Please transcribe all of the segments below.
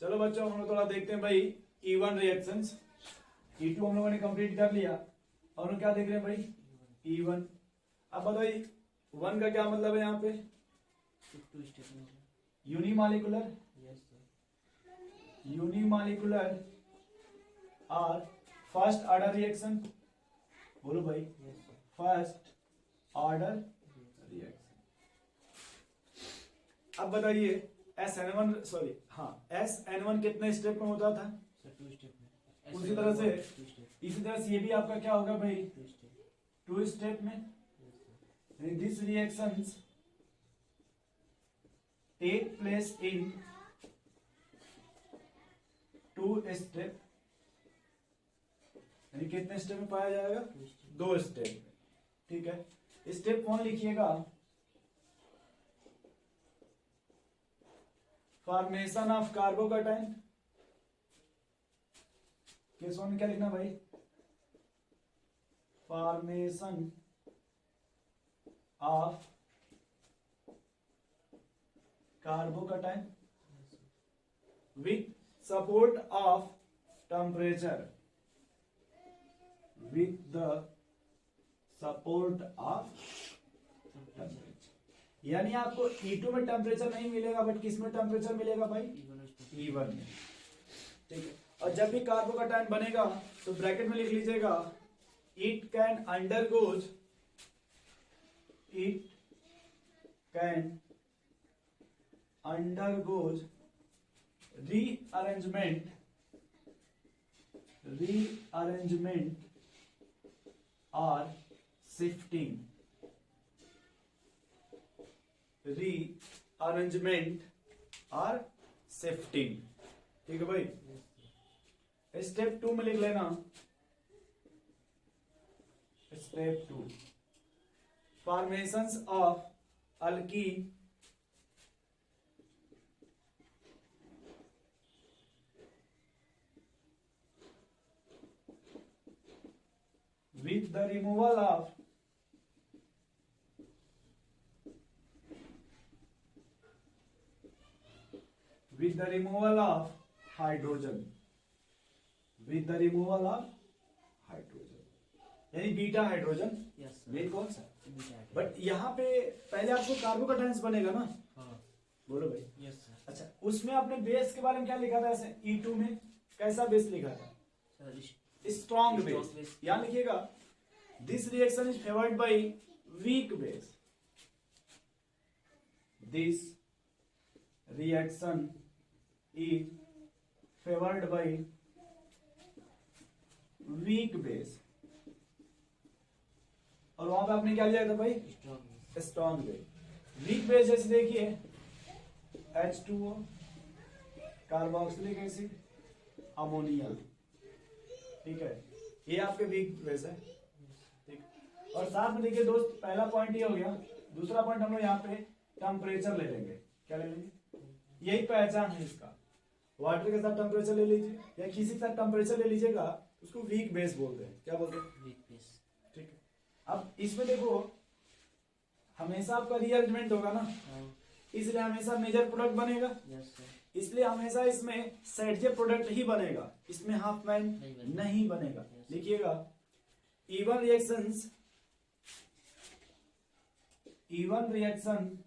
चलो बच्चों हम लोग थोड़ा देखते हैं भाई E1 रिएक्शंस। E2 हम लोगों ने कंप्लीट कर लिया और हम क्या देख रहे हैं भाई E1। अब बताइए 1 का क्या मतलब है यहाँ पे? टू स्टेप में। यूनिमॉलिक्यूलर। Yes sir. यूनिमॉलिक्यूलर और फर्स्ट ऑर्डर रिएक्शन। बोलो भाई yes sir. First order reaction. अब बताइए SN1 कितने स्टेप में होता था? सर टू स्टेप में। उसी तरह से टू स्टेप। इसी तरह से ये भी आपका क्या होगा भाई? Two step. 2 स्टेप में। Yes sir. This reactions take place in 2 step. यानी कितने स्टेप में पाया जाएगा? To step. 2 स्टेप में। ठीक है, स्टेप 1 लिखिएगा फॉर्मेशन ऑफ कार्बोकैटायन। केस 1 में क्या लिखना भाई? Formation of carbocation with support of temperature. With the support of temperature. यानी आपको E2 में टेम्परेचर नहीं मिलेगा बट किस में टेम्परेचर मिलेगा भाई? E1 में। ठीक है, और जब भी कार्बोकैटायन बनेगा तो ब्रैकेट में लिख लीजिएगा it can undergoes rearrangement or shifting ठीक है भाई। स्टेप 2 में लिख लेना step 2 formations of alkyne with the removal of hydrogen यानी beta hydrogen. Yes sir. Main कौन सा? बीटा। बट यहाँ पे पहले आपको कार्बोकैटायंस बनेगा ना? हाँ। बोलो भाई। Yes sir. अच्छा, उसमें आपने बेस के बारे में क्या लिखा था? ऐसे E2 में कैसा बेस लिखा था? Sir strong base. यहाँ लिखिएगा this reaction is favoured by weak base. This reaction is favoured by weak base. और वहां पे आपने क्या लिया था भाई? Strong base. वीक बेस जैसे देखिए H2O, कार्बोक्सिलिक एसिड, अमोनिया। ठीक है, ये आपके वीक बेस है। ठीक, और साथ में देखिए दोस्त पहला पॉइंट ये हो गया। दूसरा पॉइंट हम लोग यहाँ पे टेम्परेचर ले लेंगे। क्या ले लेंगे? यही पहचान है इसका। वाटर के साथ टेम्परेचर ले लीजिए या किसी के साथ टेम्परेचर ले लीजिएगा, उसको वीक बेस बोलते हैं। क्या बोलते हैं? Weak base. ठीक है, अब इसमें देखो हमेशा आपका रीअरेंजमेंट होगा ना, इसलिए हमेशा मेजर प्रोडक्ट बनेगा। Yes sir. इसलिए हमेशा इसमें सेट जे प्रोडक्ट ही बनेगा, इसमें हाफ मैन नहीं बनेगा। लिखिएगा E1 reaction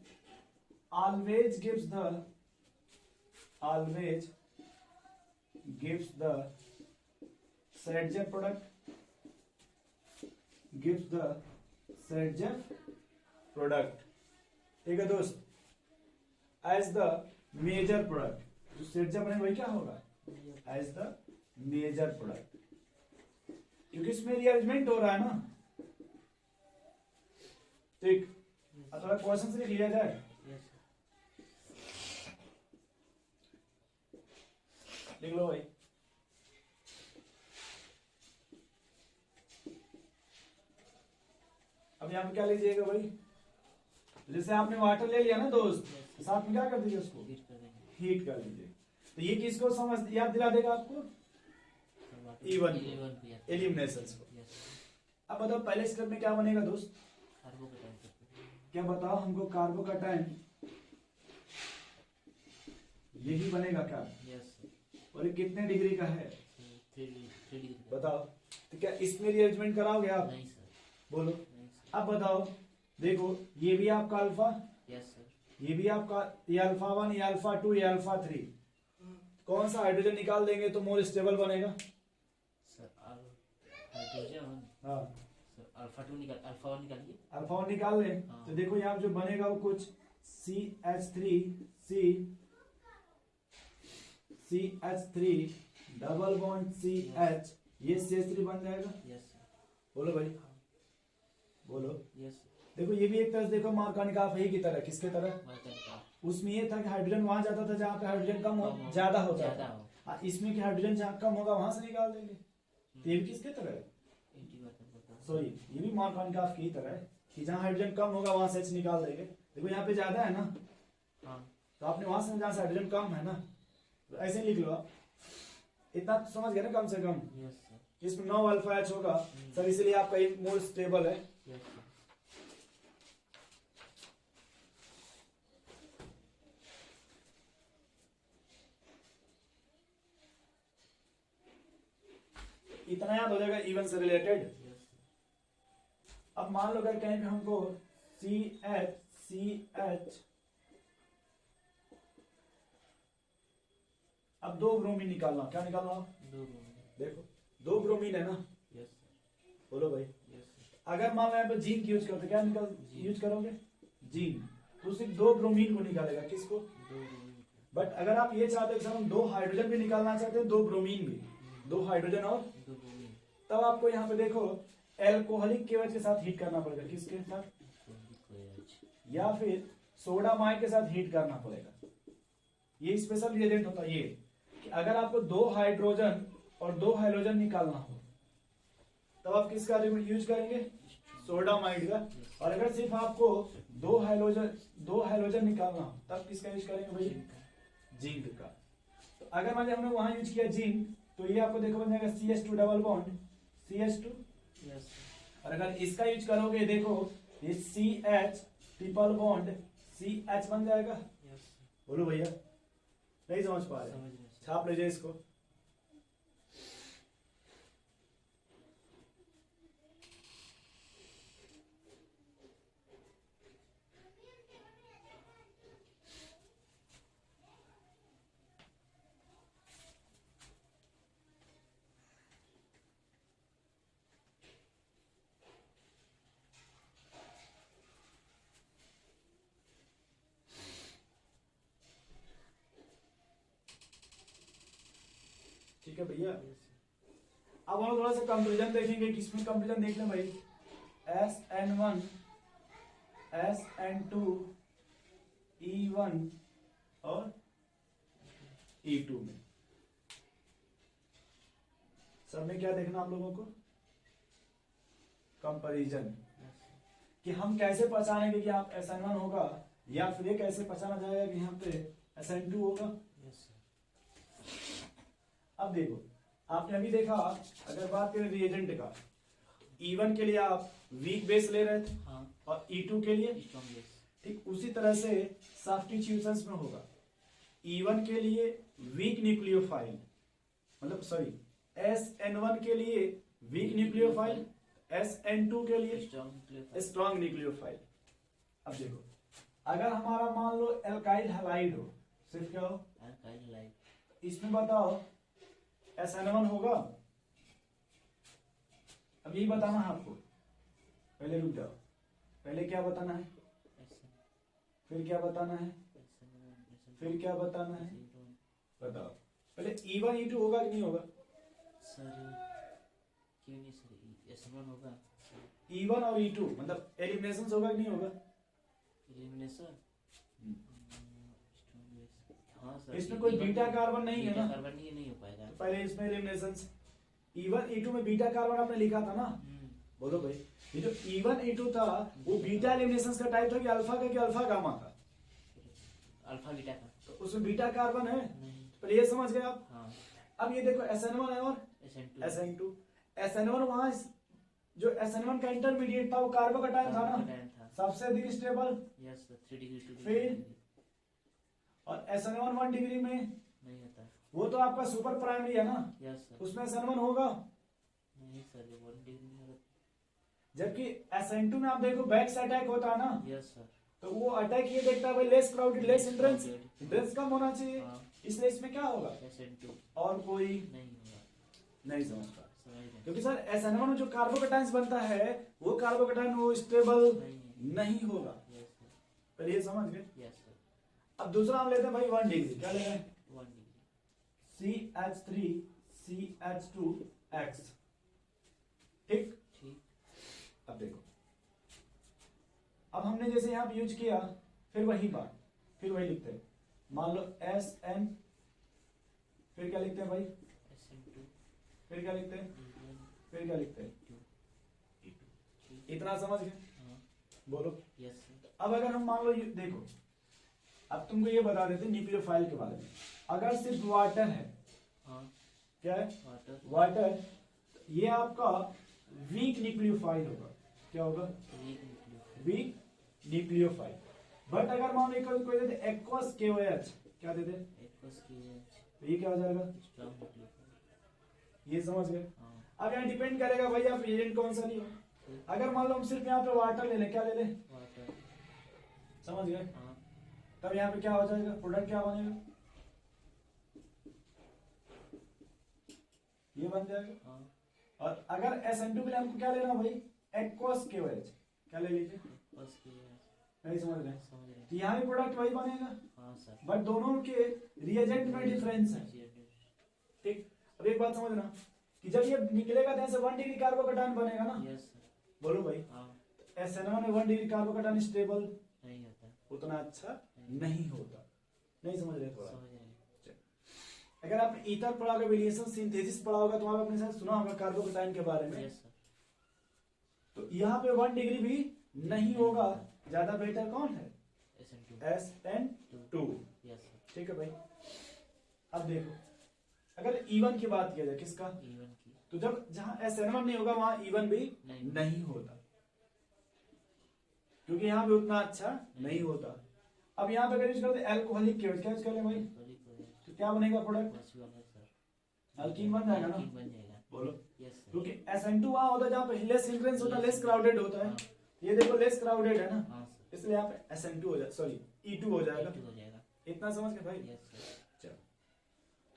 always gives the Sadjev product, ठीक है दोस्त, एज द मेजर प्रोडक्ट। जो Sadjev बने वही क्या होगा? एज द मेजर प्रोडक्ट, क्योंकि इसमें रिअरेंजमेंट हो रहा है ना। ठीक, अब थोड़ा क्वेश्चन से लिख लिया जाए। Yes sir. लिख लो भाई। अब यहाँ पे क्या लीजिएगा भाई? जैसे आपने वाटर ले लिया ना दोस्त, साथ में क्या कर दीजिए? उसको हीट कर देंगे। हीट कर लीजिए। तो ये किसको समझ याद दिला देगा आपको? E1 एलिमिनेशन को। अब बताओ पहले स्टेप में क्या बनेगा दोस्त? कार्बोकैटायन। क्या बताओ हमको? कार्बोकैटायन यही बनेगा क्या? Yes sir. और ये कितने डिग्री का है? 3 डिग्री। बताओ। तो क्या इसमें रिअरेंजमेंट कराओगे आप? नहीं सर। बोलो। नहीं सर। अब बताओ, देखो ये भी आपका अल्फा, यस सर। ये भी आपका, ये अल्फा 1, ये अल्फा 2, ये अल्फा 3। कौन सा हाइड्रोजन निकाल देंगे तो मोर स्टेबल बनेगा? Sir hydrogen. हाँ, सर अल्फा 1 निकालिए। अल्फा 1 निकाल लें। हाँ। तो देखो यहाँ जो बनेगा वो कुछ CH3 डबल बॉन्ड CH, ये CH3 बन जाएगा। Yes sir. बोलो भाई, बोलो। Yes sir. देखो ये भी एक तरह से देखो मार्कानिकाफ ही की तरह। किसके तरह? मार्कानिकाफ। उसमें ये था कि हाइड्रोजन वहां जाता था जहाँ पे हाइड्रोजन कम हो, कम हो, ज्यादा होता ज्यादा था। हो। हाँ, इसमें कि हाइड्रोजन जहाँ कम होगा वहां से निकाल देंगे। तो ये भी किसके तरह है? सॉरी, ये भी मार्कानिकाफ की तरह है कि जहाँ हाइड्रोजन कम होगा वहां से H निकाल देंगे। देखो यहाँ पे ज्यादा है ना, हाँ। तो आपने वहां से, जहाँ से हाइड्रोजन कम है ना, तो ऐसे ही लिख लो आप। इतना तो समझ गए ना कम से कम? Yes sir. इसमें 9 अल्फा H होगा सर, इसलिए आपका ये मोर स्टेबल है। Yes sir. इतना याद हो जाएगा इवन से रिलेटेड। Yes sir. अब मान लो अगर कहीं पे हमको CH अब 2 ब्रोमीन निकालना, क्या निकालना? 2 रूम। देखो 2 ब्रोमीन है ना। Yes sir. बोलो भाई। Yes sir. अगर मान लो यहाँ पे जीन की यूज करते, क्या निकाल यूज करोगे? जीन। तो सिर्फ 2 ब्रोमीन को निकालेगा। किसको? 2 रूम। बट अगर आप ये चाहते हो कि सर हम 2 हाइड्रोजन भी निकालना चाहते हैं, 2 ब्रोमीन भी, 2 हाइड्रोजन और, 2 रूम। तब आपको यहाँ पे देखो एल्कोहलिक केवच के साथ हीट करना पड़ेगा। किसके साथ? या फिर सोडामाइड के साथ हीट करना पड़ेगा। ये स्पेशल रिएजेंट होता है ये, कि अगर आपको 2 हाइड्रोजन और 2 हाइड्रोजन निकालना हो तब आप किसका यूज करेंगे? सोडामाइड का। और अगर सिर्फ आपको 2 हाइड्रोजन निकालना हो तब किसका यूज करेंगे भाई? जिंक का। तो अगर मान लीजिए हमने वहां यूज किया जिंक, तो ये आपको देखो बन जाएगा CH2 double bond CH2। Yes. और अगर इसका यूज करोगे, देखो ये CH ट्रिपल बॉन्ड CH बन जाएगा। यस। बोलो भैया, नहीं समझ पा रहे? समझ रहे सर। छाप लीजिए इसको। ठीक है भैया। अब हम थोड़ा सा कंपेरिजन देखेंगे। किसमें कंपेरिजन देख लें भाई? SN1 SN2 E1 और E2 में सब में क्या देखना आप लोगों को? कंपैरिजन। कि हम कैसे पहचानेंगे कि आप SN1 होगा, या फिर ये कैसे पहचाना जाएगा कि यहाँ पे SN2 होगा। Yes sir. अब देखो, आपने अभी देखा, अगर बात करें रिएजेंट का, E1 के लिए आप वीक बेस ले रहे थे हाँ। और E2 के लिए स्ट्रॉन्ग बेस। ठीक उसी तरह से सब्स्टिट्यूशंस में होगा। E1 के लिए वीक न्यूक्लियोफाइल, मतलब सॉरी SN1 के लिए वीक न्यूक्लियोफाइल, SN2 के लिए स्ट्रॉन्ग। Strong nucleophile. अब देखो, अगर हमारा मान लो एल्काइल हैलाइड हो, सिर्फ क्या हो? Alkyl light. इसमें बताओ SN1 होगा। अब यही बताना है आपको। पहले रुक जाओ, पहले क्या बताना है, फिर क्या बताना है, फिर क्या बताना है, बताओ। पहले E1 E2 होगा कि नहीं होगा? सर क्यों नहीं सर? S1 होगा। E1 और E2 मतलब एलिमिनेशन होगा कि नहीं होगा? एलिमिनेशन। हाँ सर। इसमें कोई बीटा कार्बन नहीं है ना, कार्बन नहीं हो पाएगा। तो पहले इसमें एलिमिनेशन। E1 E2 में बीटा कार्बन आपने लिखा था ना। बोलो भाई, ये जो E1 E2 था वो बीटा एलिमिनेशन का टाइप था कि अल्फा का, कि अल्फा गामा का? अल्फा बीटा का। तो उसमें बीटा कार्बन है, नहीं। पहले ये समझ गए आप। हाँ। अब ये देखो SN1 है और SN2। SN1 वहां जो SN1 का इंटरमीडिएट था वो कार्बो का टाइम था ना, टाइम था। सबसे अधिक स्टेबल। Yes sir. 3 डिग्री 2 फिर और SN1 1 डिग्री में नहीं होता। वो तो आपका सुपर प्राइमरी है ना, यस सर। उसमें SN1 होगा। नहीं सर, ये 1 डिग्री में होता। जबकि SN2 में आप देखो बैक से अटैक होता है ना, यस सर। तो वो अटैक ये देखता है भाई less crowded, less entrance, crowded। Entrance कम होना चाहिए, हाँ। इसलिए इसमें क्या होगा SN2 और कोई नहीं होगा। नहीं समझ पा। समझ रहे हैं? क्योंकि सर SN1 में जो कार्बोकेटाइंस बनता है वो कार्बोकेटाइन वो स्टेबल नहीं होगा। Yes sir. पहले ये समझ गए। Yes sir. अब दूसरा हम लेते हैं भाई 1 डिग्री, क्या ले रहे हैं 1 डिग्री। CH3CH2X, ठीक। ठीक। अब देखो, अब हमने जैसे यहाँ पे यूज किया, फिर वही बात, फिर वही लिखते हैं। मान लो SN, फिर क्या लिखते हैं भाई, SN2 फिर क्या लिखते हैं, E1 फिर क्या लिखते हैं, ठीक। इतना समझ गए। हाँ। बोलो। Yes sir. अब अगर हम मान लो देखो, अब तुमको ये बता देते हैं न्यूक्लियोफाइल के बारे में। अगर सिर्फ वाटर है, हाँ। क्या है वाटर। वाटर, ये आपका वीक न्यूक्लियोफाइल होगा। क्या होगा weak nucleophile. Weak nucleophile. But अगर मान लो कोई देते एक्वस KOH, क्या देते हैं, एक्वस KOH तो ये क्या हो जाएगा, स्ट्रॉन्ग न्यूक्लियोफाइल। ये समझ गए। हाँ। अब यहाँ डिपेंड करेगा भाई आप एजेंट कौन सा लियो। अगर मान लो हम सिर्फ यहाँ पे वाटर ले लें, क्या ले लें, वाटर। समझ गए, हाँ। तब यहाँ पे क्या हो जाएगा, प्रोडक्ट क्या बनेगा, ये बन जाएगा। हाँ। और अगर SN2 के लिए हमको क्या लेना भाई, एक्वस KOH, क्या ले लीजिए, एक्वस KOH। नहीं समझ रहे, समझ रहे हैं? तो यहाँ भी प्रोडक्ट वही बनेगा, हाँ सर। बट दोनों के रिएजेंट में डिफरेंस है, ठीक। अब एक बात समझना कि जब ये निकलेगा तो ऐसे 1 डिग्री कार्बोकेटाइन बनेगा ना, यस सर। बोलो भाई। हाँ। SN1 में 1 डिग्री कार्बोकेटाइन स्टेबल नहीं होता। उतना अच्छा नहीं होता, नहीं समझ रहे थोड़ा। समझ रहे हैं? अगर आपने ईथर पढ़ा होगा, विलियसन सिंथेसिस पढ़ा होगा, तो आप अपने साथ सुना होगा कार्बोकेटाइन के बारे में। Yes sir. तो यहाँ पे 1 डिग्री भी नहीं होगा, ज्यादा बेटर कौन है, SN2। SN2, yes sir. ठीक है भाई। अब देखो, अगर E1 की बात किया जाए, किसका, E1 की। तो जब जहां SN1 नहीं होगा वहां E1 भी नहीं। नहीं होता, क्योंकि यहाँ पे उतना अच्छा नहीं होता। अब यहाँ पे अगर यूज करते एल्कोहलिक KOH, क्या यूज कर ले भाई, तो क्या बनेगा प्रोडक्ट, पॉसिबल है सर। अल्कीन बन जाएगा ना, अल्कीन बन जाएगा। बोलो। Yes sir. क्योंकि SN2 वहां होता है जहाँ पे लेस हिंड्रेंस होता है, लेस क्राउडेड होता है। हाँ। ये देखो लेस क्राउडेड है ना, हाँ सर। इसलिए यहाँ पे SN2 हो जाएगा, सॉरी E2 हो जाएगा। E2 हो जाएगा। इतना समझ गए भाई। Yes sir. चलो,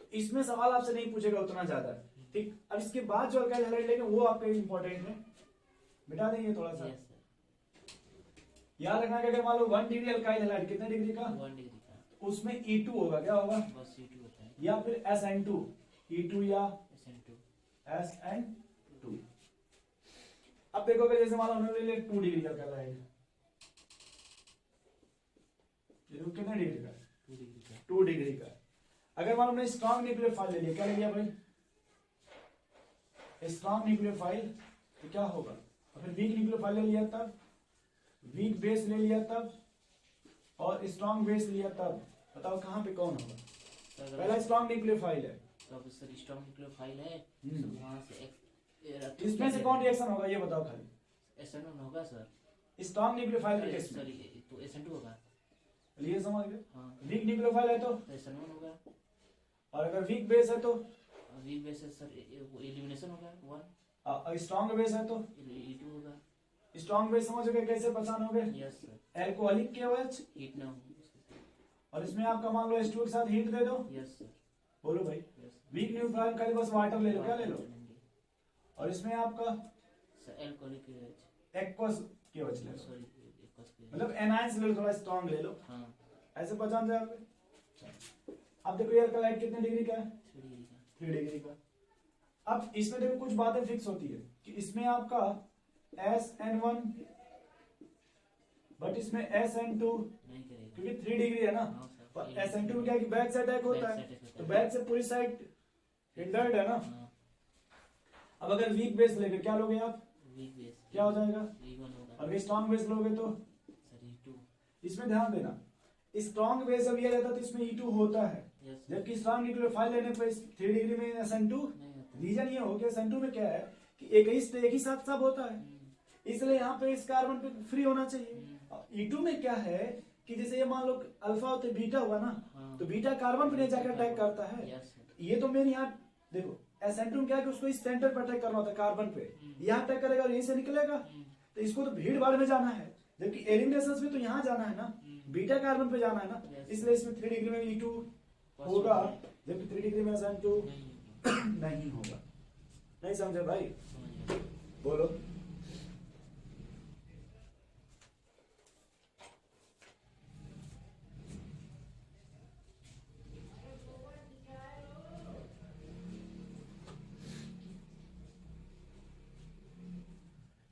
तो इसमें सवाल आपसे नहीं पूछेगा उतना ज्यादा, ठीक। अब इसके बाद जो अल्काइल हैलाइड लेंगे वो आपके इंपॉर्टेंट है, मिटा देंगे थोड़ा सा। Yes sir. याद रखना कि अगर मान लो 1 डिग्री अल्काइल हैलाइड, कितने डिग्री का, 1 डिग्री का। उसमें E2 होगा, क्या होगा, बस E2 होता है। या फिर SN2, E2 या SN2। SN2। अब देखो अगर जैसे मान लो उन्होंने ले 2 डिग्री का अल्काइल हैलाइड, ये देखो कितने डिग्री का, 2 डिग्री का। 2 डिग्री का। अगर मान लो हमने स्ट्रॉन्ग न्यूक्लियोफाइल ले लिया, क्या ले लिया भाई, स्ट्रॉन्ग न्यूक्लियोफाइल, तो क्या होगा, और फिर वीक न्यूक्लियोफाइल ले लिया तब, वीक बेस ले लिया तब, और स्ट्रॉन्ग बेस लिया तब, बताओ कहाँ पे कौन होगा, सर पहला स्ट्रॉन्ग न्यूक्लियोफाइल है, अब सर स्ट्रॉन्ग न्यूक्लियोफाइल है, हम्म। तो वहां से इसमें से कौन रिएक्शन होगा ये बताओ खाली, SN1 होगा सर। स्ट्रॉन्ग न्यूक्लियोफाइल के केस में, सॉरी, तो SN2 होगा। ये समझ गए। हाँ। वीक न्यूक्लियोफाइल है तो SN1 होगा। और अगर वीक बेस है तो वीक बेस है सर, वो एलिमिनेशन होगा 1। स्ट्रॉन्ग बेस है तो E2 होगा। स्ट्रॉन्ग बेस समझोगे कैसे पहचानोगे, yes sir. Alcoholic KOH, heat ना हो। और इसमें आपका मान लो H2 के साथ हीट दे दो, यस सर। बोलो भाई। यस वीक न्यूक्लियोफाइल खाली बस वाटर ले लो, क्या ले लो, और इसमें आपका सर एल्कोहलिक एक्वस KOH ले लो, सॉरी मतलब एनायंस ले लो, थोड़ा स्ट्रॉन्ग ले लो, हाँ। ऐसे पहचान जाओगे। अब देखो ये अल्कालाइड कितने डिग्री का है, 3 डिग्री का। 3 डिग्री का। अब इसमें देखो कुछ बातें फिक्स होती है कि इसमें आपका SN1, बट इसमें SN2, नहीं करेगा। क्योंकि 3 डिग्री है ना, हाँ सर। और SN2 में क्या है कि बैक से अटैक होता है, तो बैक से पूरी साइड हिंडर्ड है ना। हाँ। अब अगर वीक बेस लेके क्या लोगे आप, वीक बेस क्या हो जाएगा, E1 होगा। और स्ट्रॉन्ग बेस लोगे तो सर E2। इसमें ध्यान देना, स्ट्रॉन्ग बेस जब ये रहता है तो इसमें E2 होता है, यस सर। जबकि स्ट्रॉन्ग न्यूक्लियोफाइल लेने पर 3 डिग्री में SN2। नहीं होता। रीजन ये हो गया SN2 में क्या है कि एक ही साथ सब होता है, इसलिए यहाँ पे इस कार्बन पे फ्री होना चाहिए। और E2 में क्या है कि जैसे ये मान लो अल्फा होते बीटा हुआ ना, हाँ। तो बीटा कार्बन पे ले जाकर अटैक करता है। Yes sir. ये तो मेन यहाँ देखो एसेंट्रम क्या है कि उसको इस सेंटर पर अटैक करना होता है कार्बन पे, यहाँ अटैक करेगा और यहीं से निकलेगा, तो इसको तो भीड़ भाड़ में जाना है, जबकि एलिमिनेशन में तो यहाँ जाना है ना, बीटा कार्बन पे जाना है ना, इसलिए इसमें 3 डिग्री में E2 होगा, जबकि 3 डिग्री में SN2 नहीं होगा। नहीं समझे भाई? बोलो।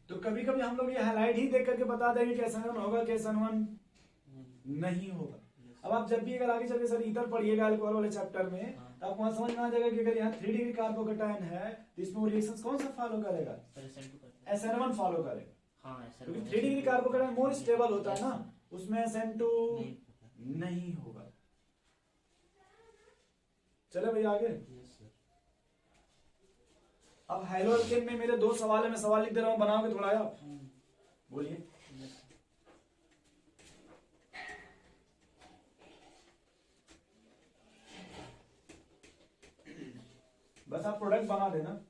तो कभी कभी हम लोग ये हाईलाइट ही देख करके बता देंगे कि SN1 होगा कि SN1 नहीं होगा। अब आप जब भी अगर आगे चल के सर ईथर पढ़िएगा अल्कोहल वाले चैप्टर में, तो आपको वहां समझ में आ जाएगा कि अगर यहाँ 3 डिग्री कार्बोकेटायन है तो इसमें वो रिएक्शंस कौन सा फॉलो करेगा? SN1 फॉलो करेगा। हाँ, क्योंकि 3 डिग्री कार्बोकेटायन मोर स्टेबल होता है ना, उसमें SN2 नहीं होगा। चले भैया आगे। अब हाइड्रोजन में मेरे 2 सवाल है, मैं सवाल लिख दे रहा हूं, बनाओगे थोड़ा आप? बोलिए। बस आप प्रोडक्ट बना देना।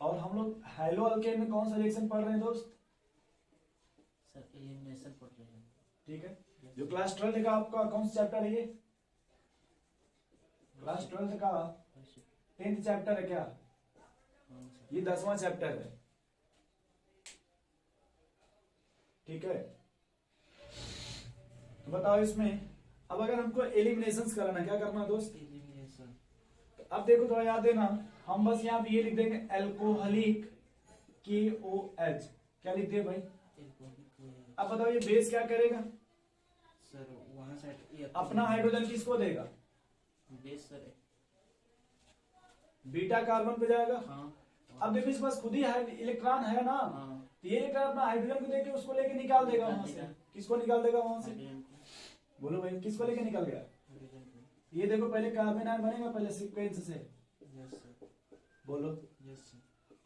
और हम लोग हाइलो अल्केन में कौन सा रिएक्शन पढ़ रहे हैं दोस्त? सर एलिमिनेशन पढ़ रहे हैं। ठीक है, जो क्लास 12 का आपका कौन सा चैप्टर है ये? क्लास 12 का 10th चैप्टर है क्या? ये 10वां चैप्टर है। ठीक है, तो बताओ इसमें अब अगर हमको एलिमिनेशंस कराना, क्या करना है दोस्त? एलिमिनेशन। अब देखो थोड़ा याद देना, हम बस यहाँ पे ये लिख देंगे एल्कोहलिक KOH। क्या लिख दिए भाई? अब बताओ ये बेस क्या करेगा? सर वहां से अपना हाइड्रोजन किसको देगा? बेस सर बीटा कार्बन पे जाएगा। हाँ। अब देखो इसके पास खुद ही इलेक्ट्रॉन है ना, हाँ। तो ये इलेक्ट्रॉन अपना हाइड्रोजन को देके उसको लेके निकाल देगा वहां से। किसको निकाल देगा वहां से? बोलो भाई, किसको लेके निकल गया? ये देखो पहले कार्बन आयन बनेगा पहले सीक्वेंस से। बोलो।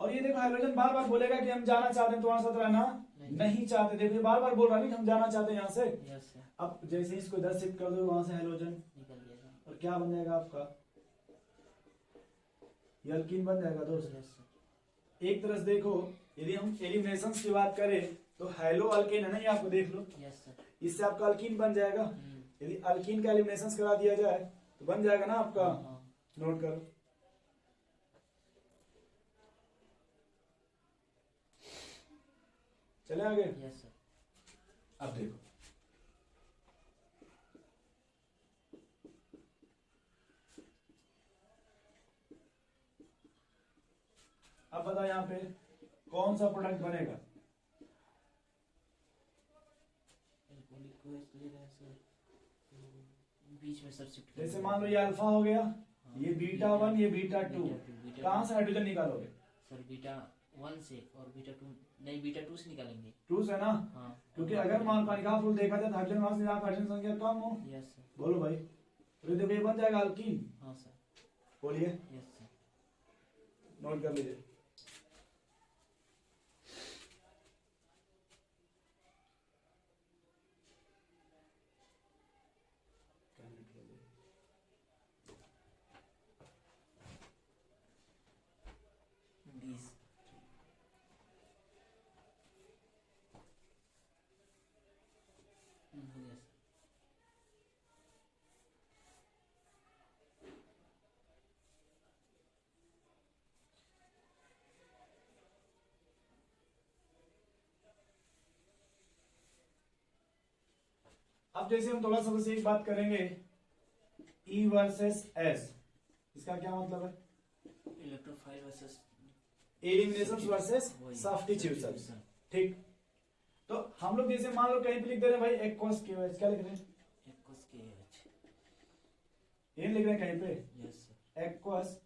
और ये देखो हाइड्रोजन बार बार बोलेगा कि हम जाना चाहते हैं, तुम्हारे साथ रहना नहीं चाहते। देखो ये बार बार बोल रहा है कि हम जाना चाहते हैं यहाँ से। अब जैसे इसको 10 शिफ्ट कर दो वहां से हाइड्रोजन निकल गया और क्या बन जाएगा आपका? ये अल्कीन बन जाएगा दोस्त। एक तरह से देखो, यदि हम एलिमिनेशन की बात करें तो हाइलो अल्केन है ना, ये आपको देख लो, इससे आपका अल्कीन बन जाएगा। यदि अल्कीन का एलिमिनेशन करा दिया जाए तो बन जाएगा ना आपका। नोट करो। चले आगे। अब देखो अब बताओ यहाँ पे कौन सा प्रोडक्ट बनेगा? बीच में सब्स्टिट्यूट। जैसे मान लो ये अल्फा हो गया, ये बीटा 1, ये बीटा 2, कहां से हाइड्रोजन निकालोगे? सर बीटा 1 से और बीटा 2 नहीं, बीटा 2 से निकालेंगे। 2 से ना? हाँ। क्योंकि अगर मान पानिका फूल देखा जाए तो हाइड्रोजन वहां से हाइड्रोजन संख्या कम हो। Yes sir. बोलो भाई, तो देखो ये बन जाएगा अल्कीन। हाँ सर। बोलिए। Yes sir. नोट कर लीजिए। अब जैसे हम थोड़ा सा बस एक बात करेंगे, E वर्सेस S, इसका क्या मतलब है? Electrophile versus elimination versus substitution. ठीक, तो हम लोग जैसे मान लो कहीं पे लिख दे रहे हैं भाई एक्वस KOH, क्या लिख रहे हैं? Aqueous KOH। ये लिख रहे हैं कहीं पे यस सर। एक्वस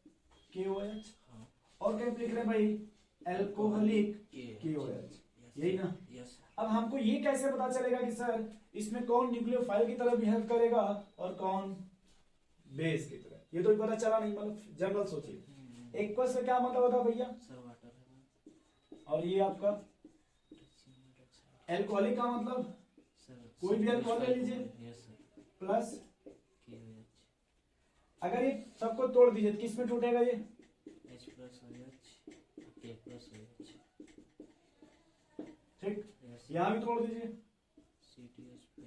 KOH, हाँ। और कहीं पे लिख रहे हैं भाई एल्कोहलिक KOH, यही ना? Yes sir. अब हमको ये कैसे पता चलेगा कि सर इसमें कौन न्यूक्लियोफाइल की तरह बिहेव करेगा और कौन बेस की तरह? ये तो पता चला नहीं, मतलब जनरल सोचिए। एक्वस से क्या मतलब होता है भैया? सर वाटर है। और ये आपका एल्कोहलिक का मतलब सर कोई भी अल्कोहल ले लीजिए यस सर प्लस। KOH अगर ये सबको तोड़ दीजिए तो किस में टूटेगा ये? H plus OH K plus OH ठीक, यस यहाँ भी तोड़ दीजिए। C2H5O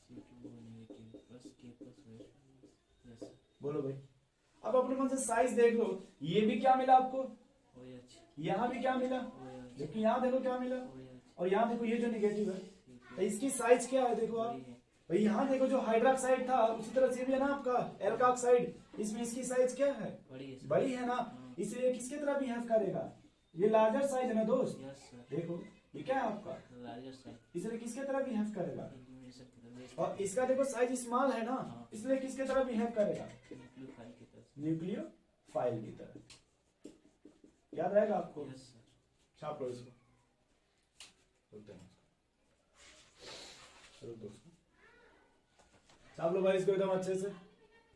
C2O negative plus K plus OH yes sir बोलो भाई। अब अपने मन से साइज देख लो, ये भी क्या मिला आपको, OH यहाँ भी क्या मिला, OH जबकि यहाँ देखो क्या मिला, OH और यहाँ देखो ये जो निगेटिव है, तो C2 इसकी साइज क्या है देखो आप। वही है भाई यहाँ देखो जो हाइड्रोक्साइड था उसी तरह से भी है ना आपका एल्कोक्साइड, इसमें इसकी साइज क्या है, बड़ी है सर बड़ी है ना, हाँ। इसलिए किसके तरह बिहेव करेगा, ये लार्जर साइज है ना दोस्त। यस सर देखो ये क्या है आपका, लार्जर साइज इसलिए किसके तरह बिहेव करेगा, एलिमिनेशन की तरह और इसका देखो साइज स्मॉल है ना, हाँ। इसलिए किसके तरह बिहेव करेगा, न्यूक्लियोफाइल की तरह न्यूक्लियोफाइल की तरह। याद रहेगा आपको, यस सर छाप लो इसको, रुक जाओ इसको। रुक दो इसको, छाप लो भाई इसको एकदम अच्छे से।